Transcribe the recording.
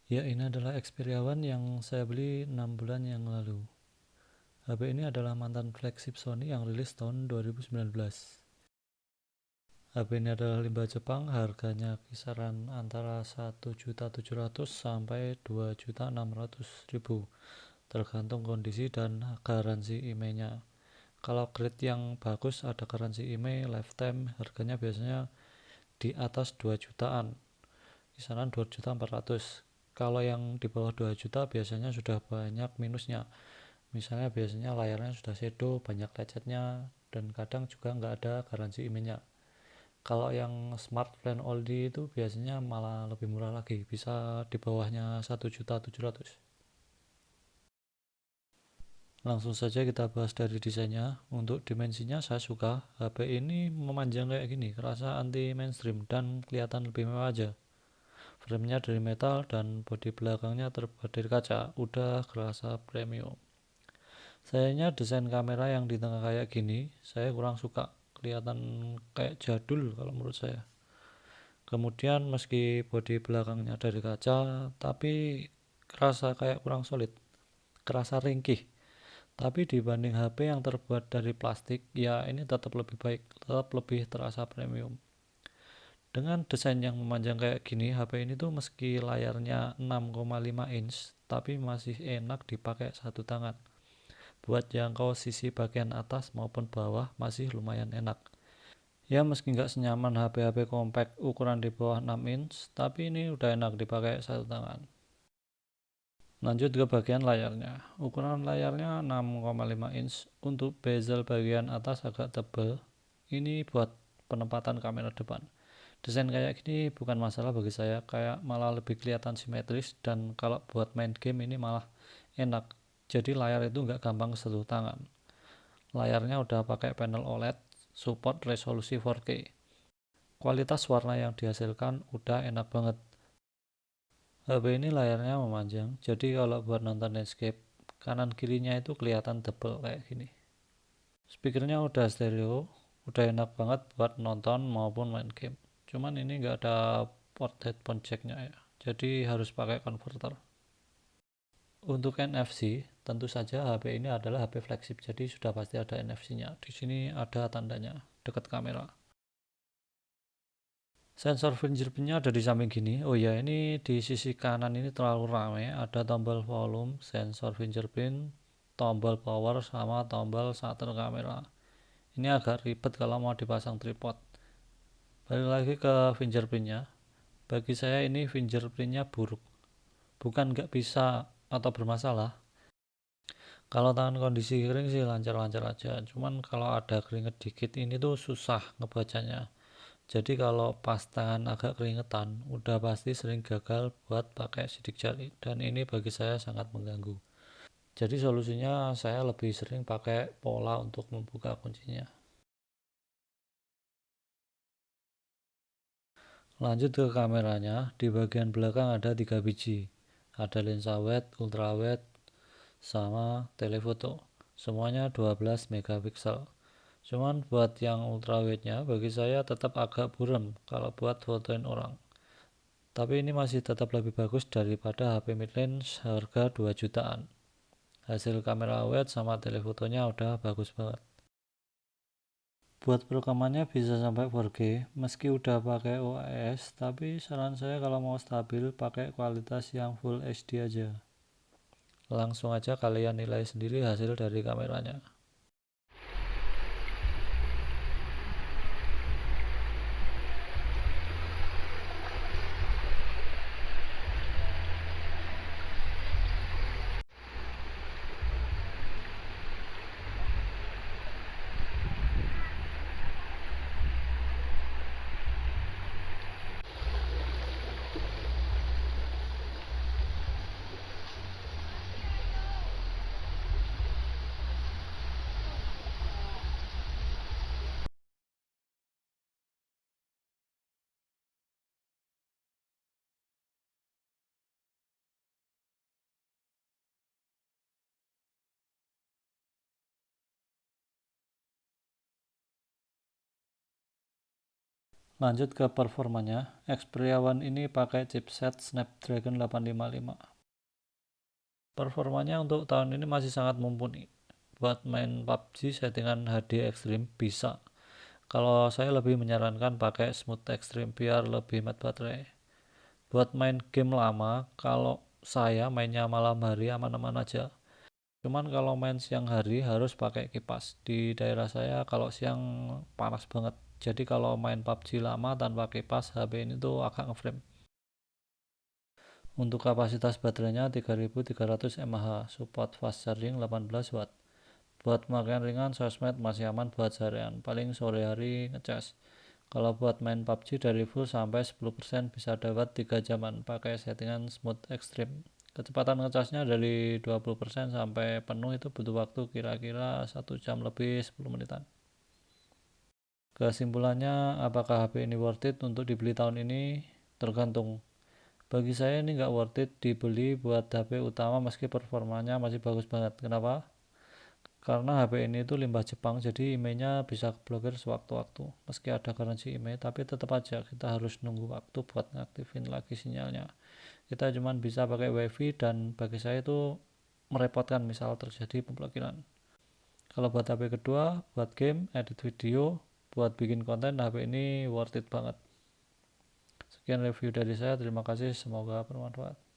Ya, ini adalah Xperia One yang saya beli 6 bulan yang lalu. HP ini adalah mantan flagship Sony yang rilis tahun 2019. HP ini adalah limbah Jepang, harganya kisaran antara 1.700.000 sampai 2.600.000, tergantung kondisi dan garansi IMEI-nya. Kalau grade yang bagus ada garansi IMEI lifetime, harganya biasanya di atas 2 jutaan, kisaran 2.400.000. Kalau yang di bawah 2 juta biasanya sudah banyak minusnya. Misalnya biasanya layarnya sudah shadow, banyak lecetnya, dan kadang juga nggak ada garansi IMEI-nya. Kalau yang smart plan oldie itu biasanya malah lebih murah lagi, bisa di bawahnya 1.700.000. Langsung saja kita bahas dari desainnya. Untuk dimensinya saya suka, HP ini memanjang kayak gini, kerasa anti mainstream dan kelihatan lebih mewah aja. Framenya dari metal dan bodi belakangnya terbuat dari kaca, udah kerasa premium. Sayangnya desain kamera yang di tengah kayak gini, saya kurang suka, kelihatan kayak jadul kalau menurut saya. Kemudian meski bodi belakangnya dari kaca, tapi kerasa kayak kurang solid, kerasa ringkih. Tapi dibanding HP yang terbuat dari plastik, ya ini tetap lebih baik, tetap lebih terasa premium. Dengan desain yang memanjang kayak gini, HP ini tuh meski layarnya 6,5 inch, tapi masih enak dipakai satu tangan. Buat jangkau sisi bagian atas maupun bawah masih lumayan enak. Ya meski nggak senyaman HP-HP compact ukuran di bawah 6 inch, tapi ini udah enak dipakai satu tangan. Lanjut ke bagian layarnya. Ukuran layarnya 6,5 inch. Untuk bezel bagian atas agak tebal. Ini buat penempatan kamera depan. Desain kayak gini bukan masalah bagi saya, kayak malah lebih kelihatan simetris, dan kalau buat main game ini malah enak. Jadi layar itu nggak gampang kesentuh tangan. Layarnya udah pakai panel OLED, support resolusi 4K. Kualitas warna yang dihasilkan udah enak banget. HP ini layarnya memanjang, jadi kalau buat nonton landscape, kanan kirinya itu kelihatan tebel kayak gini. Speakernya udah stereo, udah enak banget buat nonton maupun main game. Cuman ini nggak ada port headphone jacknya ya, jadi harus pakai converter. Untuk NFC, tentu saja HP ini adalah HP flagship, jadi sudah pasti ada NFC-nya. Di sini ada tandanya dekat kamera. Sensor fingerprintnya ada di samping gini. Oh ya, ini di sisi kanan ini terlalu ramai. Ada tombol volume, sensor fingerprint, tombol power, sama tombol shutter kamera. Ini agak ribet kalau mau dipasang tripod. Balik lagi ke fingerprintnya. Bagi saya ini fingerprintnya buruk. Bukan nggak bisa atau bermasalah. Kalau tangan kondisi kering sih lancar-lancar aja. Cuman kalau ada keringet dikit ini tuh susah ngebacanya. Jadi kalau pas tangan agak keringetan, udah pasti sering gagal buat pakai sidik jari, dan ini bagi saya sangat mengganggu. Jadi solusinya saya lebih sering pakai pola untuk membuka kuncinya. Lanjut ke kameranya, di bagian belakang ada 3 biji. Ada lensa wide, ultra wide, sama telefoto. Semuanya 12 megapiksel. Cuman buat yang ultrawide-nya bagi saya tetap agak buram kalau buat fotoin orang. Tapi ini masih tetap lebih bagus daripada HP mid-range harga 2 jutaan. Hasil kamera wide sama telefotonya udah bagus banget. Buat perekamannya bisa sampai 4K, meski udah pakai OIS, tapi saran saya kalau mau stabil pakai kualitas yang Full HD aja. Langsung aja kalian nilai sendiri hasil dari kameranya. Lanjut ke performanya, Xperia One ini pakai chipset Snapdragon 855. Performanya untuk tahun ini masih sangat mumpuni. Buat main PUBG settingan HD Extreme bisa. Kalau saya lebih menyarankan pakai Smooth Extreme biar lebih hemat baterai. Buat main game lama, kalau saya mainnya malam hari aman-aman aja. Cuman kalau main siang hari harus pakai kipas. Di daerah saya kalau siang panas banget. Jadi kalau main PUBG lama tanpa kipas, HP ini tuh agak ngeframe. Untuk kapasitas baterainya 3300 mAh, support fast charging 18 watt. Buat pemakaian ringan, sosmed masih aman buat seharian, paling sore hari ngecas. Kalau buat main PUBG dari full sampai 10% bisa dapat 3 jaman pakai settingan smooth extreme. Kecepatan ngecasnya dari 20% sampai penuh itu butuh waktu kira-kira 1 jam lebih 10 menitan. Kesimpulannya, apakah HP ini worth it untuk dibeli tahun ini? Tergantung. Bagi saya ini nggak worth it dibeli buat HP utama meski performanya masih bagus banget. Kenapa? Karena HP ini itu limbah Jepang, jadi emailnya bisa blokir sewaktu-waktu. Meski ada garansi email, tapi tetap aja kita harus nunggu waktu buat ngaktifin lagi sinyalnya. Kita cuman bisa pakai wifi dan bagi saya itu merepotkan misal terjadi pemblokiran. Kalau buat HP kedua, buat game, edit video, buat bikin konten, HP ini worth it banget. Sekian review dari saya, terima kasih, semoga bermanfaat.